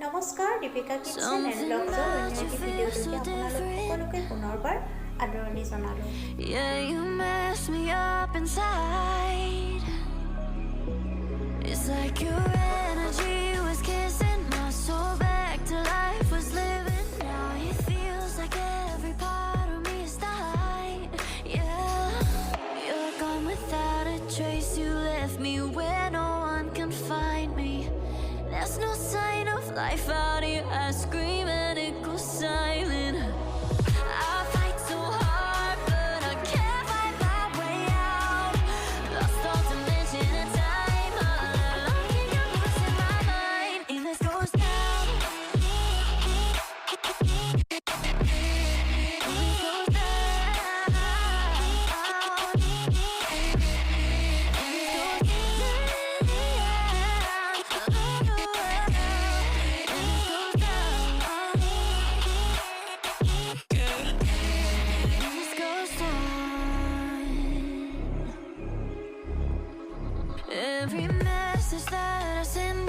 নমস্কাৰ Deepika kitchen and ব্লগছৰ অন্য এটি ভিডিঅ'লৈকে আপোনালোক সকলোকে পুনৰবাৰ আদৰণি জনালোঁ। Yeah, you mess me up inside. It's like your energy was kissing my soul back to life, was living. Now it feels like every part of me is dying. Yeah, you're gone without a trace. You left me where no one can find me. There's no sign of life out here. I scream and it goes silent. I fight so hard, but I can't find my way out. Lost all dimension of time. All alone, can you pass in my mind? And this goes down. It goes Every message that I send